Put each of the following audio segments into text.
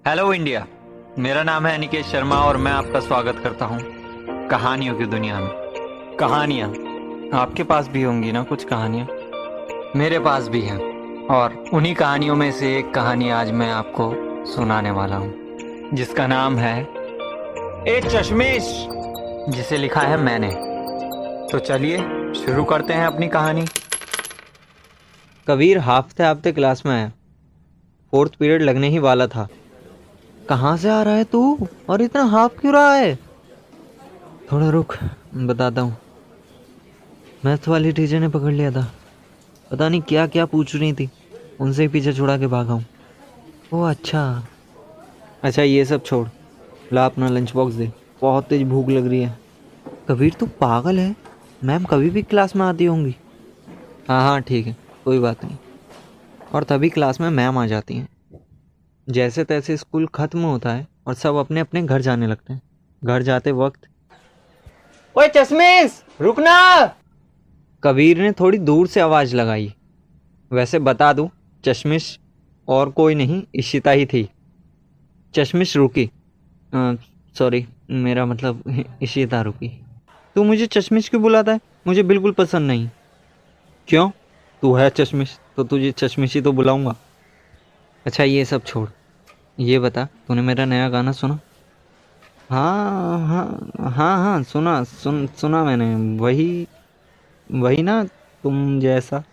Hello India. मेरा नाम है अनिकेत शर्मा और मैं आपका स्वागत करता हूँ कहानियों की दुनिया में। कहानियाँ आपके पास भी होंगी ना, कुछ कहानियाँ मेरे पास भी हैं। और उन्हीं कहानियों में से एक कहानी आज मैं आपको सुनाने वाला हूँ, जिसका नाम है ए चश्मिश, जिसे लिखा है मैंने। तो चलिए शुरू करते हैं अपनी कहानी। कबीर हाफते हाफते क्लास में आया। फोर्थ पीरियड लगने ही वाला था। कहाँ से आ रहा है तू और इतना हाफ क्यों रहा है? थोड़ा रुक, बताता हूँ। मैथ वाली टीचर ने पकड़ लिया था। पता नहीं क्या क्या पूछ रही थी, उनसे ही पीछे छुड़ा के भागा हूँ। ओह अच्छा। अच्छा ये सब छोड़, ला अपना लंच बॉक्स दे, बहुत तेज भूख लग रही है। कबीर तू पागल है, मैम कभी भी क्लास में आती होंगी। हाँ हाँ ठीक है, कोई बात नहीं। और तभी क्लास में मैम आ जाती हैं। जैसे तैसे स्कूल खत्म होता है और सब अपने अपने घर जाने लगते हैं। घर जाते वक्त ओए चश्मिश रुकना, कबीर ने थोड़ी दूर से आवाज लगाई। वैसे बता दूं, चश्मिश और कोई नहीं, इशिता ही थी। चश्मिश रुकी। सॉरी, मेरा मतलब इशिता रुकी। तू मुझे चश्मिश क्यों बुलाता है? मुझे बिल्कुल पसंद नहीं। क्यों? तू है चश्मिश तो तुझे चश्मिश ही तो बुलाऊंगा। अच्छा ये सब छोड़, ये बता तूने मेरा नया गाना सुना? हाँ हाँ हाँ हाँ, सुना मैंने। वही वही ना, तुम जैसा।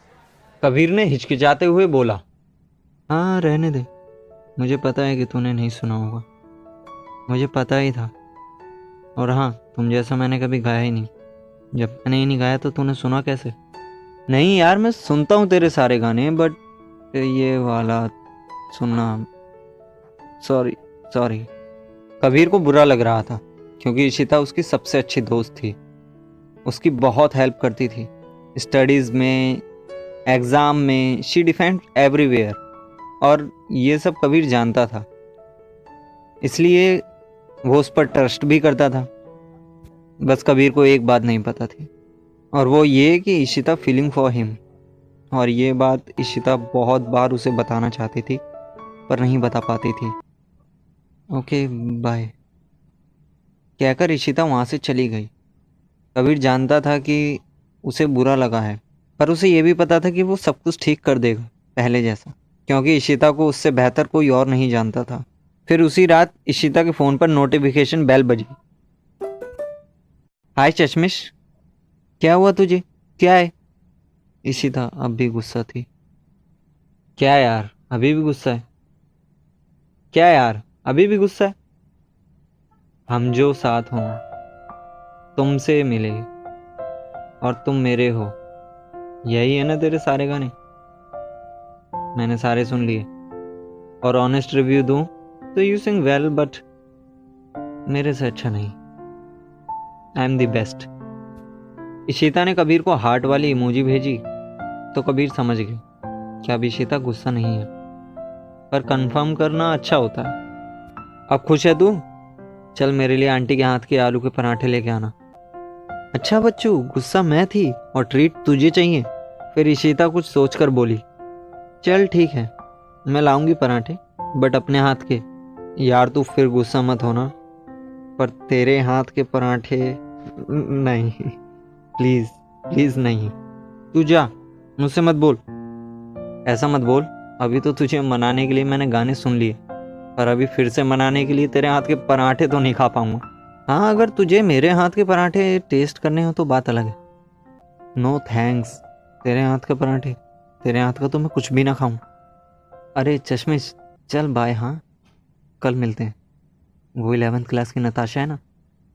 कबीर ने हिचकिचाते हुए बोला। हाँ रहने दे, मुझे पता है कि तूने नहीं सुना होगा, मुझे पता ही था। और हाँ, तुम जैसा मैंने कभी गाया ही नहीं। जब मैंने ही नहीं गाया तो तूने सुना कैसे? नहीं यार, मैं सुनता हूँ तेरे सारे गाने, बट ये वाला सुनना। Sorry sorry. कबीर को बुरा लग रहा था, क्योंकि इशिता उसकी सबसे अच्छी दोस्त थी। उसकी बहुत हेल्प करती थी, स्टडीज़ में, एग्ज़ाम में। She defend everywhere. और ये सब कबीर जानता था, इसलिए वो उस पर ट्रस्ट भी करता था। बस कबीर को एक बात नहीं पता थी, और वो ये कि इशिता फीलिंग फॉर हिम। और ये बात इशिता बहुत बार उसे बताना चाहती थी, पर नहीं बता पाती थी। ओके बाय कहकर इशिता वहाँ से चली गई। कबीर जानता था कि उसे बुरा लगा है, पर उसे यह भी पता था कि वो सब कुछ ठीक कर देगा पहले जैसा, क्योंकि इशिता को उससे बेहतर कोई और नहीं जानता था। फिर उसी रात इशिता के फ़ोन पर नोटिफिकेशन बेल बजी। हाय चश्मिश, क्या हुआ तुझे? क्या है? इशिता अब भी गुस्सा थी। क्या यार, अभी भी गुस्सा है? क्या यार, अभी भी गुस्सा है? हम जो साथ हों, तुमसे मिले और तुम मेरे हो, यही है ना तेरे सारे गाने? मैंने सारे सुन लिए, और ऑनेस्ट रिव्यू दूं तो यू सिंग वेल, बट मेरे से अच्छा नहीं। I am the best. Ishita ने कबीर को हार्ट वाली इमोजी भेजी, तो कबीर समझ गया कि अब इशिता गुस्सा नहीं है, पर कंफर्म करना अच्छा होता है। अब खुश है तू? चल मेरे लिए आंटी के हाथ के आलू के पराठे लेके आना। अच्छा बच्चू, गुस्सा मैं थी और ट्रीट तुझे चाहिए? फिर इशिता कुछ सोचकर बोली, चल ठीक है, मैं लाऊंगी पराठे, बट अपने हाथ के। यार तू फिर गुस्सा मत होना, पर तेरे हाथ के पराठे नहीं, प्लीज प्लीज नहीं। तू जा, मुझसे मत बोल। ऐसा मत बोल, अभी तो तुझे मनाने के लिए मैंने गाने सुन लिए, पर अभी फिर से मनाने के लिए तेरे हाथ के पराठे तो नहीं खा पाऊंगा। हाँ, अगर तुझे मेरे हाथ के पराठे टेस्ट करने हो तो बात अलग है। नो थैंक्स, तेरे हाथ के पराठे, तेरे हाथ का तो मैं कुछ भी ना खाऊं। अरे चश्मिश, चल बाय। हाँ, कल मिलते हैं। वो 11th क्लास की नताशा है ना,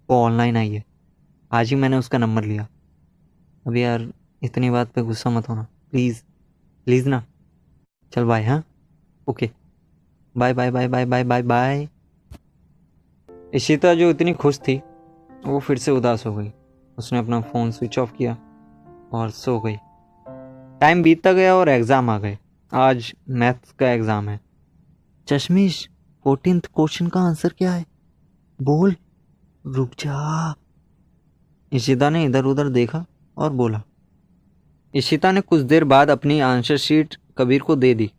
वो ऑनलाइन आई है। आज ही मैंने उसका नंबर लिया। अभी यार, इतनी बात पे गुस्सा मत होना, प्लीज़ प्लीज़ ना। चल बाय। हाँ, okay, bye bye bye bye bye bye bye. Ishita जो इतनी खुश थी, वो फिर से उदास हो गई। उसने अपना फ़ोन स्विच ऑफ किया और सो गई। टाइम बीतता गया और एग्ज़ाम आ गए। आज मैथ्स का एग्ज़ाम है। चश्मिश, 14th क्वेश्चन का आंसर क्या है? बोल। रुक जा। इशिता ने इधर उधर देखा और बोला। इशिता ने कुछ देर बाद अपनी आंसर शीट कबीर को दे दी।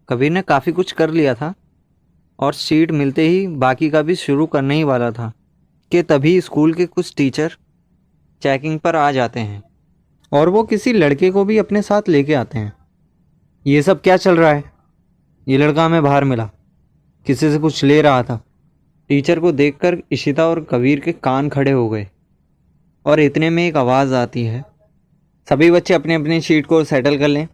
कबीर ने काफ़ी कुछ कर लिया था, और सीट मिलते ही बाकी का भी शुरू करने ही वाला था कि तभी स्कूल के कुछ टीचर चेकिंग पर आ जाते हैं और वो किसी लड़के को भी अपने साथ लेके आते हैं। ये सब क्या चल रहा है? ये लड़का हमें बाहर मिला, किसी से कुछ ले रहा था। टीचर को देखकर इशिता और कबीर के कान खड़े हो गए और इतने में एक आवाज़ आती है, सभी बच्चे अपने अपनी सीट को सेटल कर लें।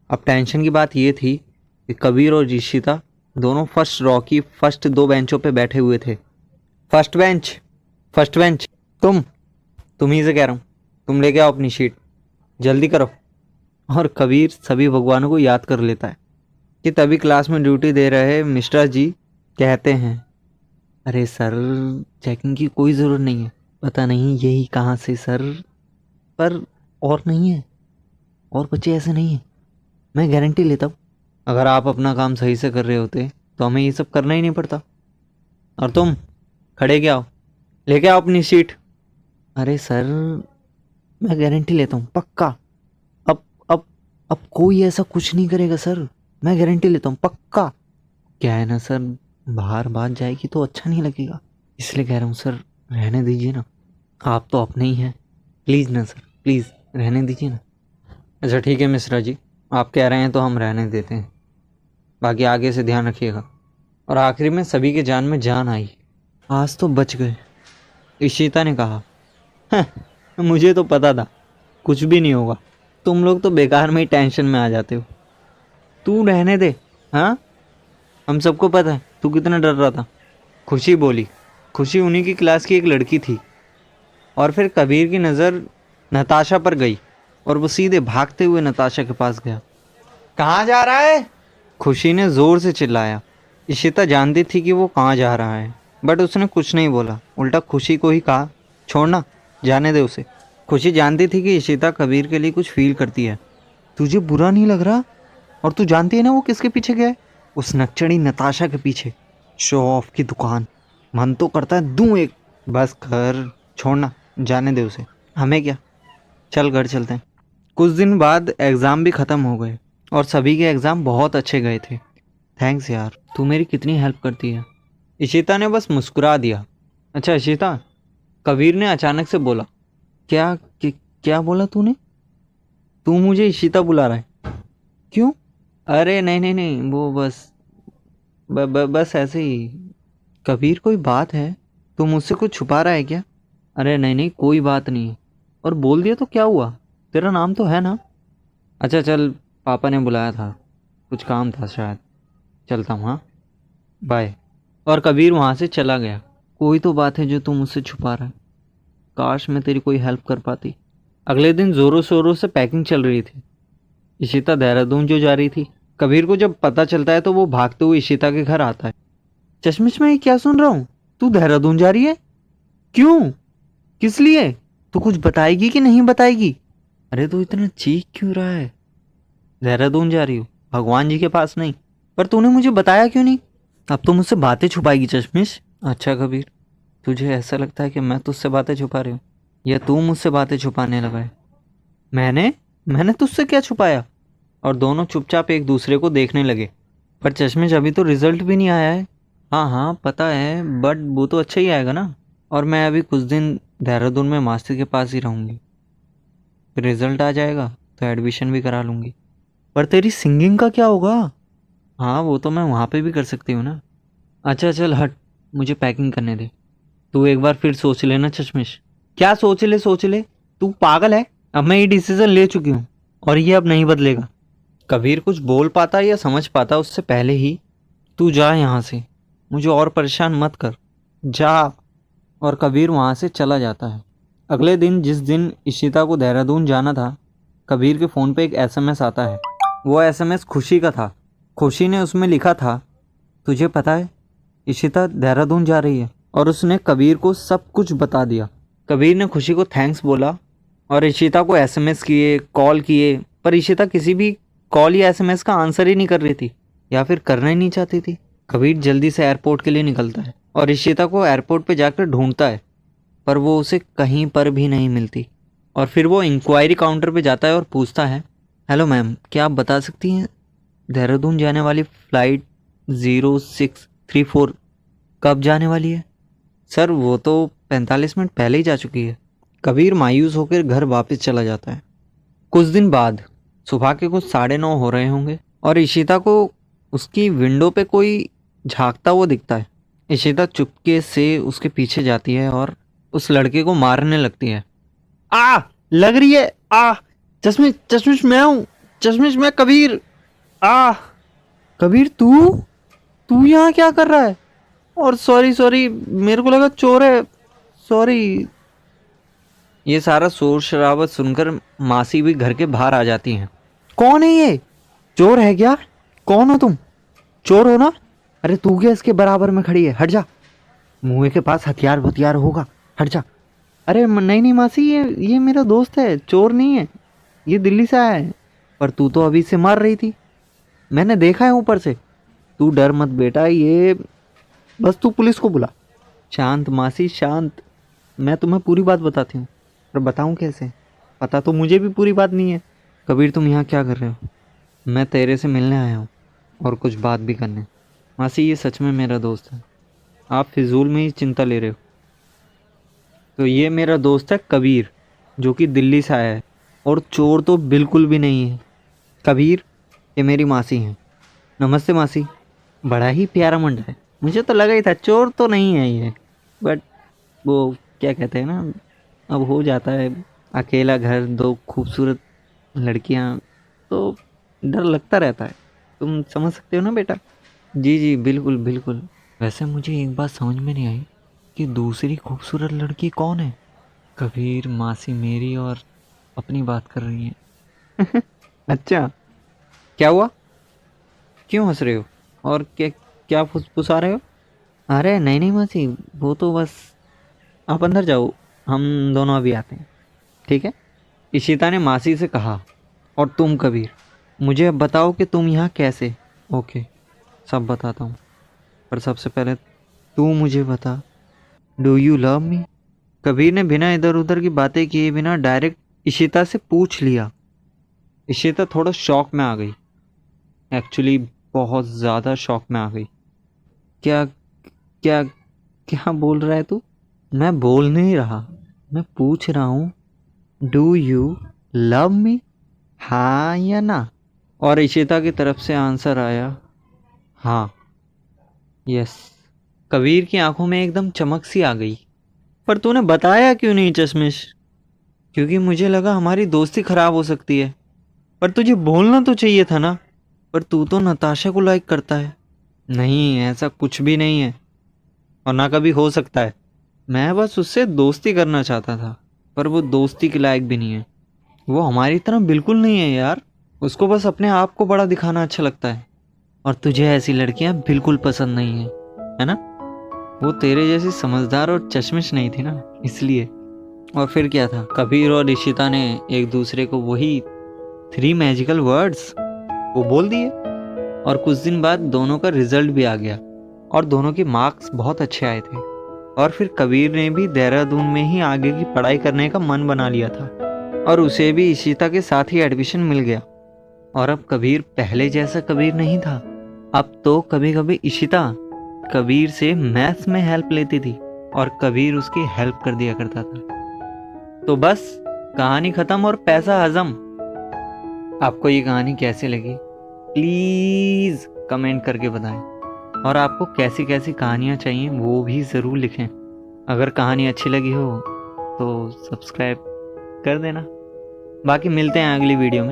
अब टेंशन की बात ये थी कि कबीर और इशिता दोनों फर्स्ट रॉ की फर्स्ट 2 बेंचों पे बैठे हुए थे। फर्स्ट बेंच, तुम ही से कह रहा हूँ, तुम लेके आओ अपनी शीट, जल्दी करो। और कबीर सभी भगवानों को याद कर लेता है कि तभी क्लास में ड्यूटी दे रहे मिस्टर जी कहते हैं, अरे सर चेकिंग की कोई ज़रूरत नहीं है, पता नहीं यही कहाँ से सर, पर और नहीं है, और बच्चे ऐसे नहीं है, मैं गारंटी लेता हूँ। अगर आप अपना काम सही से कर रहे होते तो हमें ये सब करना ही नहीं पड़ता। और तुम खड़े क्या हो, लेके आओ अपनी सीट। अरे सर मैं गारंटी लेता हूँ, पक्का। अब अब अब कोई ऐसा कुछ नहीं करेगा सर, मैं गारंटी लेता हूँ, पक्का। क्या है ना सर, बाहर बात जाएगी तो अच्छा नहीं लगेगा, इसलिए कह रहा हूँ सर, रहने दीजिए ना, आप तो अपने ही हैं, प्लीज़ ना सर, प्लीज़ रहने दीजिए ना। अच्छा ठीक है मिश्रा जी, आप कह रहे हैं तो हम रहने देते हैं, बाकी आगे से ध्यान रखिएगा। और आखिरी में सभी के जान में जान आई। आज तो बच गए, इशिता ने कहा। मुझे तो पता था कुछ भी नहीं होगा, तुम लोग तो बेकार में ही टेंशन में आ जाते हो। तू रहने दे, हाँ हम सबको पता है तू कितना डर रहा था। खुशी बोली। खुशी उन्हीं की क्लास की एक लड़की थी। और फिर कबीर की नज़र नताशा पर गई और वो सीधे भागते हुए नताशा के पास गया। कहाँ जा रहा है? खुशी ने ज़ोर से चिल्लाया। इशिता जानती थी कि वो कहाँ जा रहा है, बट उसने कुछ नहीं बोला, उल्टा खुशी को ही कहा, छोड़ना, जाने दे उसे। खुशी जानती थी कि इशिता कबीर के लिए कुछ फील करती है। तुझे बुरा नहीं लग रहा? और तू जानती है ना वो किसके पीछे गया है? उस नकचड़ी नताशा के पीछे। शो ऑफ की दुकान। मन तो करता है दूं एक। बस कर, छोड़ना, जाने दे उसे, हमें क्या, चल घर चलते हैं। कुछ दिन बाद एग्ज़ाम भी ख़त्म हो गए और सभी के एग्ज़ाम बहुत अच्छे गए थे। थैंक्स यार, तू मेरी कितनी हेल्प करती है। इशिता ने बस मुस्कुरा दिया। अच्छा इशिता, कबीर ने अचानक से बोला। क्या बोला तूने? तू मुझे इशिता बुला रहा है? क्यों? अरे नहीं, वो बस ऐसे ही। कबीर कोई बात है? तू मुझसे कुछ छुपा रहा है क्या? अरे नहीं, कोई बात नहीं। और बोल दिया तो क्या हुआ, तेरा नाम तो है ना। अच्छा चल, पापा ने बुलाया था, कुछ काम था शायद, चलता हूँ, हाँ बाय। और कबीर वहाँ से चला गया। कोई तो बात है जो तू मुझसे छुपा रहा है, काश मैं तेरी कोई हेल्प कर पाती। अगले दिन ज़ोरों शोरों से पैकिंग चल रही थी। इशिता देहरादून जो जा रही थी। कबीर को जब पता चलता है तो वो भागते हुए इशिता के घर आता है। चश्मिश मैं ये क्या सुन रहा हूँ, तू देहरादून जा रही है? क्यों, किस लिए? तू कुछ बताएगी कि नहीं बताएगी? अरे तू इतना चीख क्यों रहा है? देहरादून जा रही हो, भगवान जी के पास नहीं। पर तूने मुझे बताया क्यों नहीं? अब तो मुझसे बातें छुपाएगी चश्मिश। अच्छा कबीर, तुझे ऐसा लगता है कि मैं तुझसे बातें छुपा रही हूँ, या तू मुझसे बातें छुपाने लगा है? मैंने तुझसे क्या छुपाया? और दोनों चुपचाप एक दूसरे को देखने लगे। पर चश्मिश अभी तो रिजल्ट भी नहीं आया है। हाँ पता है, बट वो तो अच्छा ही आएगा ना। और मैं अभी कुछ दिन देहरादून में मास्टर के पास ही रहूँगी, फिर रिजल्ट आ जाएगा तो एडमिशन भी करा लूँगी। पर तेरी सिंगिंग का क्या होगा? हाँ वो तो मैं वहाँ पे भी कर सकती हूँ ना। अच्छा चल हट, मुझे पैकिंग करने दे। तू एक बार फिर सोच लेना चश्मिश। क्या सोच ले, तू पागल है? अब मैं ये डिसीजन ले चुकी हूँ और ये अब नहीं बदलेगा। कबीर कुछ बोल पाता या समझ पाता उससे पहले ही, तू जा यहाँ से, मुझे और परेशान मत कर, जा। और कबीर वहाँ से चला जाता है। अगले दिन जिस दिन इशिता को देहरादून जाना था, कबीर के फ़ोन पे एक एसएमएस आता है। वो एसएमएस खुशी का था। खुशी ने उसमें लिखा था, तुझे पता है इशिता देहरादून जा रही है। और उसने कबीर को सब कुछ बता दिया। कबीर ने खुशी को थैंक्स बोला और इशिता को एसएमएस किए, कॉल किए, पर इशिता किसी भी कॉल या एसएमएस का आंसर ही नहीं कर रही थी, या फिर करना ही नहीं चाहती थी। कबीर जल्दी से एयरपोर्ट के लिए निकलता है और इशिता को एयरपोर्ट पे जाकर ढूंढता है, पर वो उसे कहीं पर भी नहीं मिलती। और फिर वो इंक्वायरी काउंटर पे जाता है और पूछता है, हेलो मैम, क्या आप बता सकती हैं देहरादून जाने वाली फ़्लाइट 0634 कब जाने वाली है? सर वो तो 45 मिनट पहले ही जा चुकी है। कबीर मायूस होकर घर वापस चला जाता है। कुछ दिन बाद सुबह के कुछ 9:30 हो रहे होंगे और इशिता को उसकी विंडो पे कोई झांकता हुआ दिखता है। इशिता चुपके से उसके पीछे जाती है और उस लड़के को मारने लगती है। आ लग रही है, आ चश्मिश चश्मिश मैं हूँ, चश्मिश मैं कबीर। आ कबीर तू यहाँ क्या कर रहा है? और सॉरी मेरे को लगा चोर है, सॉरी। ये सारा शोर शराबत सुनकर मासी भी घर के बाहर आ जाती हैं। कौन है ये? चोर है क्या? कौन हो तुम? चोर हो ना? अरे तू क्या इसके बराबर में खड़ी है? हट जा, मुँह के पास हथियार होगा, हट जा। अरे नहीं मासी, ये मेरा दोस्त है, चोर नहीं है, ये दिल्ली से आया है। पर तू तो अभी से मार रही थी, मैंने देखा है ऊपर से। तू डर मत बेटा, ये बस तू पुलिस को बुला। शांत मासी शांत, मैं तुम्हें पूरी बात बताती हूँ। पर बताऊँ कैसे? पता तो मुझे भी पूरी बात नहीं है। कबीर तुम यहाँ क्या कर रहे हो? मैं तेरे से मिलने आया हूँ और कुछ बात भी करने। मासी ये सच में मेरा दोस्त है, आप फिजूल में ही चिंता ले रहे हो। तो ये मेरा दोस्त है कबीर, जो कि दिल्ली से आया है और चोर तो बिल्कुल भी नहीं है। कबीर ये मेरी मासी हैं। नमस्ते मासी। बड़ा ही प्यारा मुंडा है, मुझे तो लगा ही था चोर तो नहीं है ये, बट वो क्या कहते हैं ना, अब हो जाता है, अकेला घर, दो खूबसूरत लड़कियां, तो डर लगता रहता है। तुम समझ सकते हो ना बेटा? जी बिल्कुल। वैसे मुझे एक बात समझ में नहीं आई कि दूसरी खूबसूरत लड़की कौन है? कबीर मासी मेरी और अपनी बात कर रही है। अच्छा क्या हुआ, क्यों हंस रहे हो? और क्या फुसफुसा रहे हो? अरे नहीं मासी, वो तो बस, आप अंदर जाओ, हम दोनों अभी आते हैं, ठीक है? इशिता ने मासी से कहा। और तुम कबीर, मुझे अब बताओ कि तुम यहाँ कैसे? ओके सब बताता हूँ, पर सबसे पहले तू मुझे बता, do you love me? Kabir ने बिना इधर उधर की बातें किए बिना डायरेक्ट इशिता से पूछ लिया। इशिता थोड़ा शॉक में आ गई, एक्चुअली बहुत ज़्यादा शॉक में आ गई। क्या क्या क्या बोल रहा है तू? मैं बोल नहीं रहा, मैं पूछ रहा हूँ, डू यू लव मी, हाँ या ना? और इशिता की तरफ से आंसर आया, हाँ, यस। कबीर की आंखों में एकदम चमक सी आ गई। पर तूने बताया क्यों नहीं चश्मिश? क्योंकि मुझे लगा हमारी दोस्ती खराब हो सकती है। पर तुझे बोलना तो चाहिए था ना। पर तू तो नताशा को लाइक करता है। नहीं, ऐसा कुछ भी नहीं है और ना कभी हो सकता है। मैं बस उससे दोस्ती करना चाहता था, पर वो दोस्ती के लायक भी नहीं है। वो हमारी तरह बिल्कुल नहीं है यार। उसको बस अपने आप को बड़ा दिखाना अच्छा लगता है और तुझे ऐसी लड़कियां बिल्कुल पसंद नहीं है ना? वो तेरे जैसी समझदार और चश्मिश नहीं थी ना, इसलिए। और फिर क्या था, कबीर और इशिता ने एक दूसरे को वही 3 मैजिकल वर्ड्स वो बोल दिए और कुछ दिन बाद दोनों का रिजल्ट भी आ गया और दोनों के मार्क्स बहुत अच्छे आए थे। और फिर कबीर ने भी देहरादून में ही आगे की पढ़ाई करने का मन बना लिया था और उसे भी इशिता के साथ ही एडमिशन मिल गया। और अब कबीर पहले जैसा कबीर नहीं था। अब तो कभी कभी इशिता कबीर से मैथ्स में हेल्प लेती थी और कबीर उसकी हेल्प कर दिया करता था। तो बस कहानी खत्म और पैसा हजम। आपको ये कहानी कैसी लगी प्लीज़ कमेंट करके बताएं और आपको कैसी कैसी कहानियाँ चाहिए वो भी ज़रूर लिखें। अगर कहानी अच्छी लगी हो तो सब्सक्राइब कर देना। बाकी मिलते हैं अगली वीडियो में।